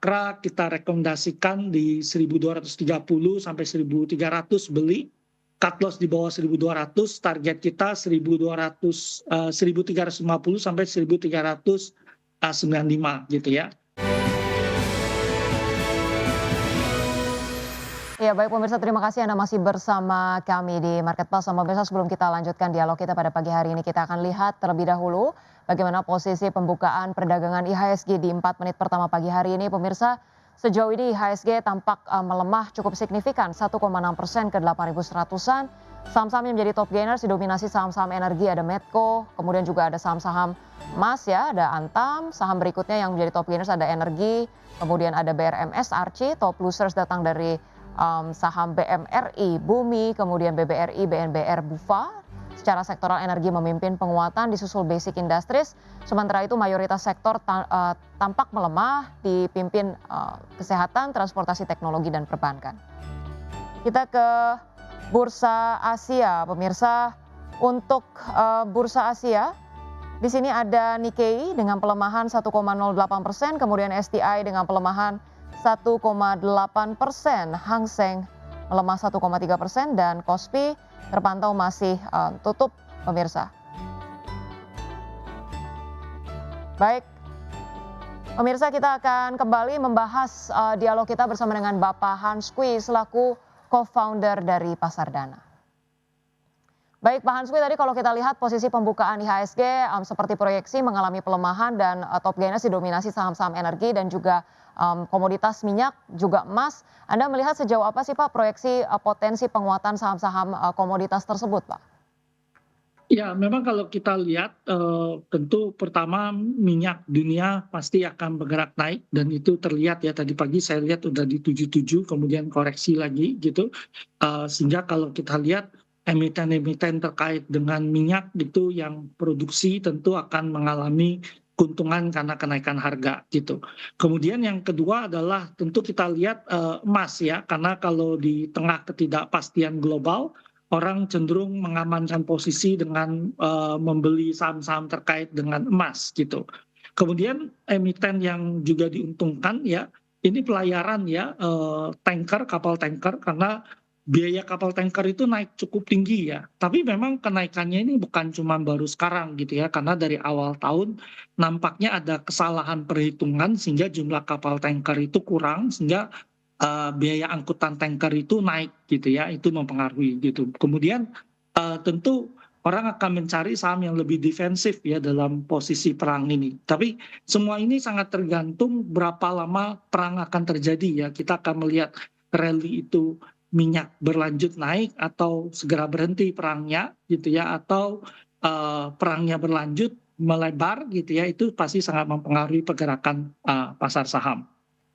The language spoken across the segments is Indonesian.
Akra kita rekomendasikan di 1.230 sampai 1.300 beli, cut loss di bawah 1.200, target kita 1.200, 1.350 sampai 1.395 gitu ya. Ya baik pemirsa, terima kasih Anda masih bersama kami di Market Plus. Pemirsa, sebelum kita lanjutkan dialog kita pada pagi hari ini, kita akan lihat terlebih dahulu bagaimana posisi pembukaan perdagangan IHSG di 4 menit pertama pagi hari ini. Pemirsa, sejauh ini IHSG tampak melemah cukup signifikan 1,6% ke 8.100-an. Saham-saham yang menjadi top gainers didominasi saham-saham energi, ada Medco, kemudian juga ada saham-saham emas ya, ada Antam. Saham berikutnya yang menjadi top gainers ada energi, kemudian ada BRMS, Arci. Top losers datang dari saham BMRI, Bumi, kemudian BBRI, BNBR, Bufa. Secara sektoral energi memimpin penguatan disusul basic industries. Sementara itu mayoritas sektor tampak melemah dipimpin kesehatan, transportasi, teknologi, dan perbankan. Kita ke Bursa Asia, pemirsa. Untuk Bursa Asia, di sini ada Nikkei dengan pelemahan 1,08%, kemudian STI dengan pelemahan 1,8%, Hang Seng melemah 1,3% dan Kospi terpantau masih tutup pemirsa. Baik, pemirsa, kita akan kembali membahas dialog kita bersama dengan Bapak Hans Kui selaku co-founder dari Pasar Dana. Baik Pak Hans Kui, tadi kalau kita lihat posisi pembukaan IHSG seperti proyeksi mengalami pelemahan dan top gainers didominasi saham-saham energi dan juga komoditas minyak juga emas. Anda melihat sejauh apa sih Pak proyeksi potensi penguatan saham-saham komoditas tersebut Pak? Ya, memang kalau kita lihat tentu pertama minyak dunia pasti akan bergerak naik dan itu terlihat ya tadi pagi saya lihat udah di 77 kemudian koreksi lagi gitu. Sehingga kalau kita lihat emiten-emiten terkait dengan minyak itu yang produksi tentu akan mengalami keuntungan karena kenaikan harga gitu. Kemudian yang kedua adalah tentu kita lihat emas ya, karena kalau di tengah ketidakpastian global orang cenderung mengamankan posisi dengan membeli saham-saham terkait dengan emas gitu. Kemudian emiten yang juga diuntungkan ya, ini pelayaran ya, tanker, kapal tanker, karena biaya kapal tanker itu naik cukup tinggi ya. Tapi memang kenaikannya ini bukan cuma baru sekarang gitu ya, karena dari awal tahun nampaknya ada kesalahan perhitungan sehingga jumlah kapal tanker itu kurang, sehingga biaya angkutan tanker itu naik gitu ya, itu mempengaruhi gitu. Kemudian tentu orang akan mencari saham yang lebih defensif ya dalam posisi perang ini. Tapi semua ini sangat tergantung berapa lama perang akan terjadi ya. Kita akan melihat rally itu minyak berlanjut naik atau segera berhenti perangnya gitu ya, atau perangnya berlanjut melebar gitu ya, itu pasti sangat mempengaruhi pergerakan pasar saham.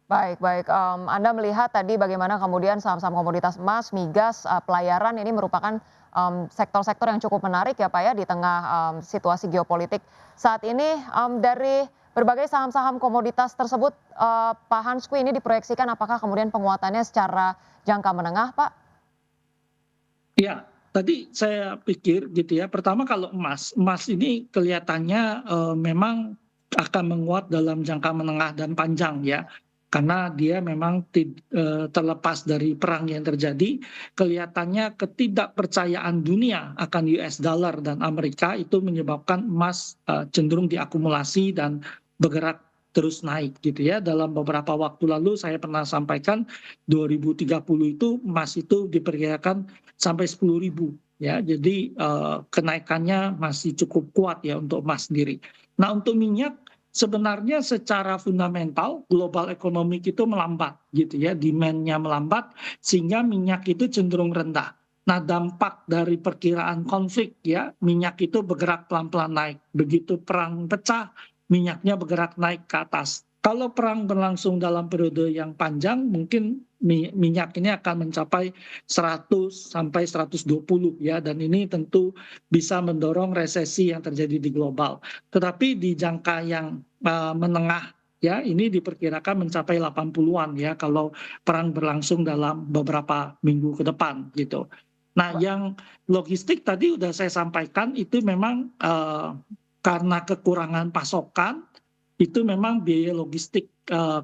Baik, baik. Anda melihat tadi bagaimana kemudian saham-saham komoditas emas, migas, pelayaran ini merupakan sektor-sektor yang cukup menarik ya Pak ya di tengah situasi geopolitik saat ini. Dari berbagai saham-saham komoditas tersebut, Pak Hans Kui, ini diproyeksikan apakah kemudian penguatannya secara jangka menengah Pak? Ya, tadi saya pikir gitu ya, pertama kalau emas, emas ini kelihatannya memang akan menguat dalam jangka menengah dan panjang ya. Karena dia memang terlepas dari perang yang terjadi, kelihatannya ketidakpercayaan dunia akan US dollar dan Amerika itu menyebabkan emas cenderung diakumulasi dan bergerak terus naik gitu ya. Dalam beberapa waktu lalu saya pernah sampaikan 2030 itu emas itu diperkirakan sampai 10.000 ya. Jadi kenaikannya masih cukup kuat ya untuk emas sendiri. Nah, untuk minyak sebenarnya secara fundamental global ekonomi itu melambat gitu ya, demand-nya melambat sehingga minyak itu cenderung rendah. Nah, dampak dari perkiraan konflik ya, minyak itu bergerak pelan-pelan naik. Begitu perang pecah, minyaknya bergerak naik ke atas. Kalau perang berlangsung dalam periode yang panjang, mungkin minyak ini akan mencapai 100 sampai 120 ya, dan ini tentu bisa mendorong resesi yang terjadi di global. Tetapi di jangka yang menengah ya, ini diperkirakan mencapai 80-an ya kalau perang berlangsung dalam beberapa minggu ke depan gitu. Nah, yang logistik tadi udah saya sampaikan itu memang karena kekurangan pasokan itu memang biaya logistik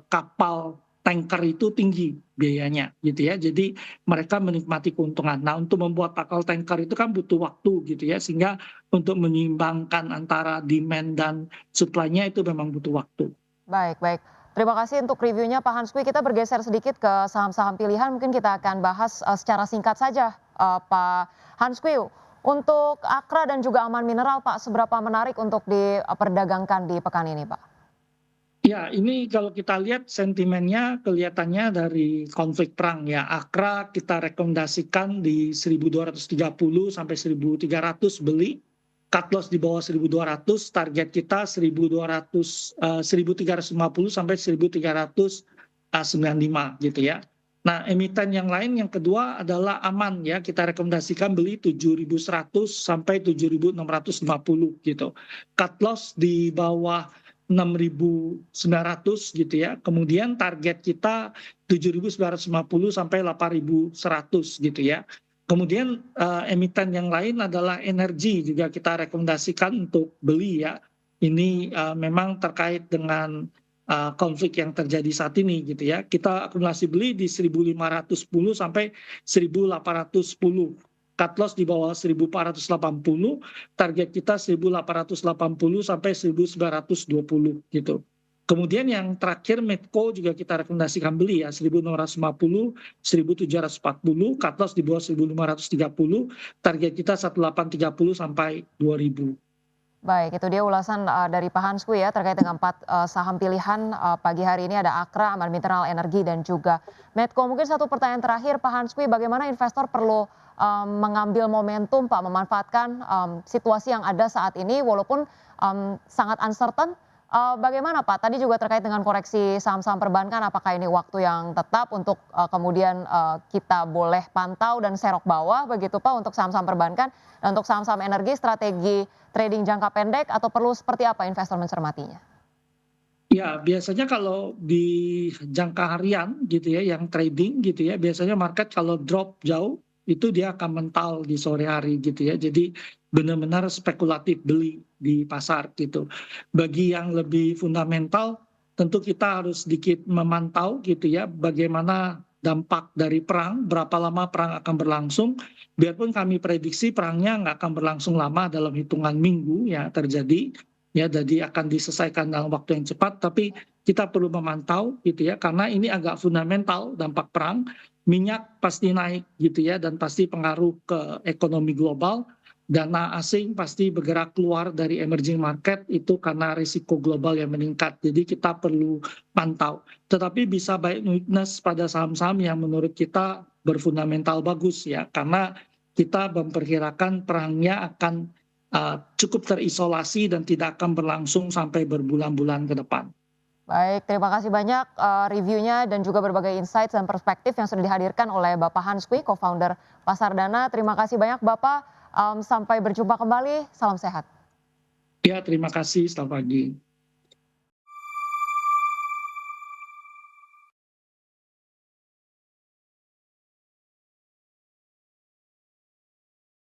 kapal tanker itu tinggi biayanya gitu ya. Jadi mereka menikmati keuntungan. Nah, untuk membuat kapal tanker itu kan butuh waktu gitu ya, sehingga untuk menyeimbangkan antara demand dan supply-nya itu memang butuh waktu. Baik baik. Terima kasih untuk reviewnya Pak Hanskui. Kita bergeser sedikit ke saham-saham pilihan, mungkin kita akan bahas, secara singkat saja, Pak Hanskui. Untuk Akra dan juga Aman Mineral Pak, seberapa menarik untuk diperdagangkan di pekan ini Pak? Ya, ini kalau kita lihat sentimennya kelihatannya dari konflik perang ya. Akra kita rekomendasikan di 1230 sampai 1300 beli. Cut loss di bawah 1200, target kita 1200 1350 sampai 1395 gitu ya. Nah, emiten yang lain yang kedua adalah Aman ya. Kita rekomendasikan beli 7100 sampai 7650 gitu. Cut loss di bawah 6.900 gitu ya. Kemudian target kita 7.950 sampai 8.100 gitu ya. Kemudian emiten yang lain adalah energi juga kita rekomendasikan untuk beli ya. Ini memang terkait dengan konflik yang terjadi saat ini gitu ya. Kita akumulasi beli di 1.510 sampai 1.810. Cut loss di bawah 1.480, target kita 1.880 sampai 1.920 gitu. Kemudian yang terakhir Medco juga kita rekomendasikan beli ya 1.650, 1.740, cut loss di bawah 1.530, target kita 1.830 sampai 2.000. Baik, itu dia ulasan, dari Pak Hanskui ya terkait dengan 4, saham pilihan, pagi hari ini ada Akra, Aman Mineral Energi dan juga Medco. Mungkin satu pertanyaan terakhir Pak Hanskui, bagaimana investor perlu, mengambil momentum Pak, memanfaatkan, situasi yang ada saat ini walaupun, sangat uncertain, bagaimana Pak? Tadi juga terkait dengan koreksi saham-saham perbankan, apakah ini waktu yang tetap untuk, kemudian, kita boleh pantau dan serok bawah begitu Pak untuk saham-saham perbankan? Dan untuk saham-saham energi strategi trading jangka pendek atau perlu seperti apa investor mencermatinya? Ya, biasanya kalau di jangka harian gitu ya, yang trading gitu ya, biasanya market kalau drop jauh, itu dia akan mental di sore hari gitu ya. Jadi benar-benar spekulatif beli di pasar gitu. Bagi yang lebih fundamental, tentu kita harus sedikit memantau gitu ya, bagaimana dampak dari perang, berapa lama perang akan berlangsung. Biarpun kami prediksi perangnya nggak akan berlangsung lama dalam hitungan minggu ya terjadi ya jadi akan diselesaikan dalam waktu yang cepat tapi kita perlu memantau gitu ya karena ini agak fundamental dampak perang minyak pasti naik gitu ya dan pasti pengaruh ke ekonomi global dana asing pasti bergerak keluar dari emerging market itu karena risiko global yang meningkat jadi kita perlu pantau tetapi bisa baik weakness pada saham-saham yang menurut kita berfundamental bagus ya karena kita memperkirakan perangnya akan cukup terisolasi dan tidak akan berlangsung sampai berbulan-bulan ke depan. Baik, terima kasih banyak, reviewnya dan juga berbagai insight dan perspektif yang sudah dihadirkan oleh Bapak Hanskui, co-founder Pasar Dana. Terima kasih banyak Bapak, sampai berjumpa kembali, salam sehat. Ya, terima kasih. Selamat pagi.